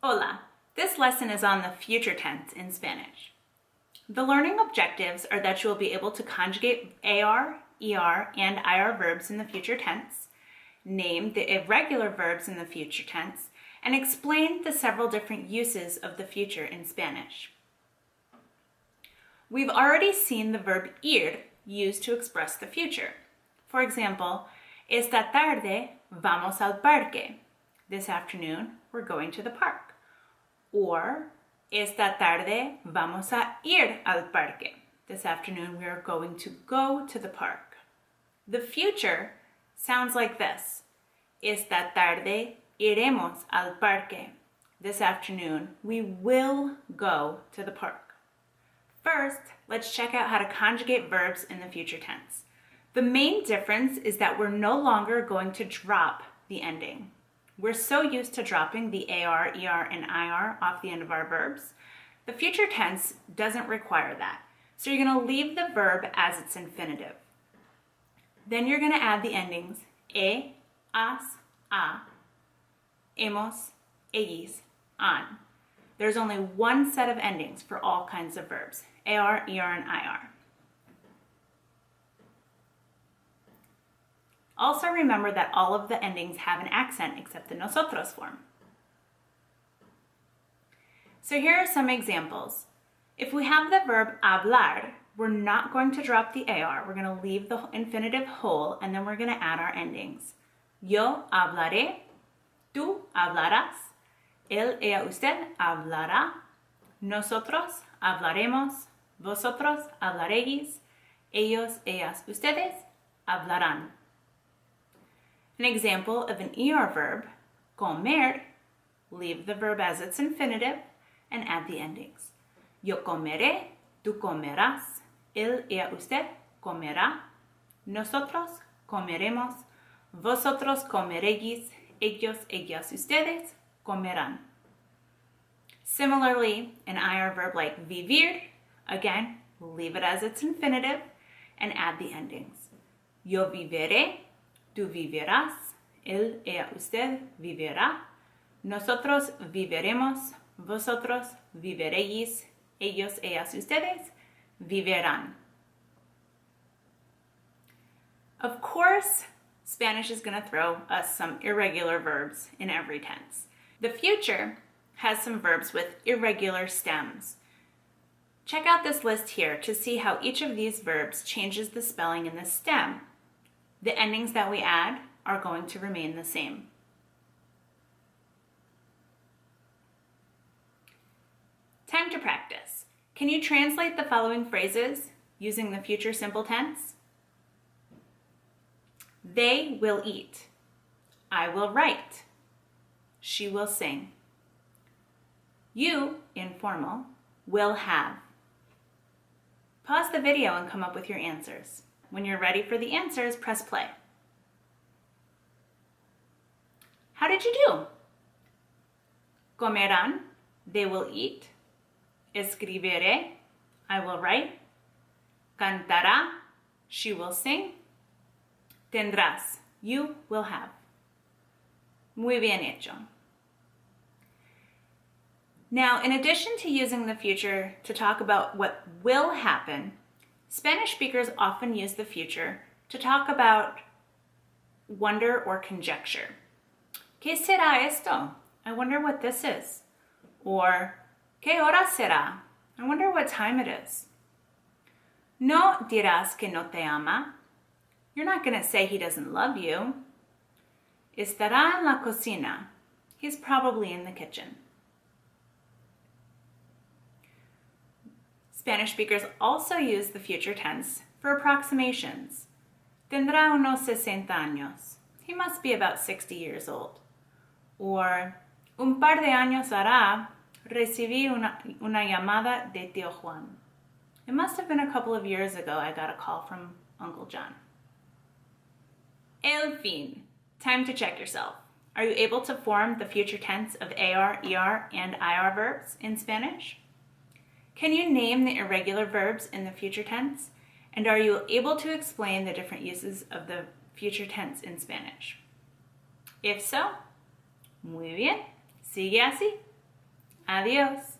Hola! This lesson is on the future tense in Spanish. The learning objectives are that you will be able to conjugate AR, ER, and IR verbs in the future tense, name the irregular verbs in the future tense, and explain the several different uses of the future in Spanish. We've already seen the verb ir used to express the future. For example, esta tarde vamos al parque. This afternoon, we're going to the park. Or, esta tarde vamos a ir al parque. This afternoon, we are going to go to the park. The future sounds like this. Esta tarde iremos al parque. This afternoon, we will go to the park. First, let's check out how to conjugate verbs in the future tense. The main difference is that we're no longer going to drop the ending. We're so used to dropping the AR, ER, and IR off the end of our verbs. The future tense doesn't require that. So you're going to leave the verb as its infinitive. Then you're going to add the endings e, as, a, hemos, ellos, han. There's only one set of endings for all kinds of verbs, AR, ER, and IR. Also remember that all of the endings have an accent except the nosotros form. So here are some examples. If we have the verb hablar, we're not going to drop the AR. We're going to leave the infinitive whole, and then we're going to add our endings. Yo hablaré, tú hablarás, él, ella, usted hablará, nosotros hablaremos, vosotros hablaréis, ellos, ellas, ustedes hablarán. An example of an ER verb, comer, leave the verb as its infinitive and add the endings. Yo comeré, tú comerás, él, ella, usted comerá, nosotros comeremos, vosotros comeréis, ellos, ellas, ustedes comerán. Similarly, an IR verb like vivir, again, leave it as its infinitive and add the endings. Yo viviré, tú vivirás, él, ella, usted vivirá, nosotros viviremos, vosotros viviréis, ellos, ellas, ustedes vivirán. Of course, Spanish is going to throw us some irregular verbs in every tense. The future has some verbs with irregular stems. Check out this list here to see how each of these verbs changes the spelling in the stem. The endings that we add are going to remain the same. Time to practice. Can you translate the following phrases using the future simple tense? They will eat. I will write. She will sing. You, informal, will have. Pause the video and come up with your answers. When you're ready for the answers, press play. How did you do? Comerán, they will eat. Escribiré, I will write. Cantará, she will sing. Tendrás, you will have. Muy bien hecho. Now, in addition to using the future to talk about what will happen, Spanish speakers often use the future to talk about wonder or conjecture. ¿Qué será esto? I wonder what this is. Or, ¿qué hora será? I wonder what time it is. No dirás que no te ama. You're not going to say he doesn't love you. Estará en la cocina. He's probably in the kitchen. Spanish speakers also use the future tense for approximations. Tendrá unos 60 años. He must be about 60 years old. Or, un par de años hará, recibí una llamada de tío Juan. It must have been a couple of years ago I got a call from Uncle John. El fin. Time to check yourself. Are you able to form the future tense of AR, ER, and IR verbs in Spanish? Can you name the irregular verbs in the future tense? And are you able to explain the different uses of the future tense in Spanish? If so, muy bien, sigue así. Adios.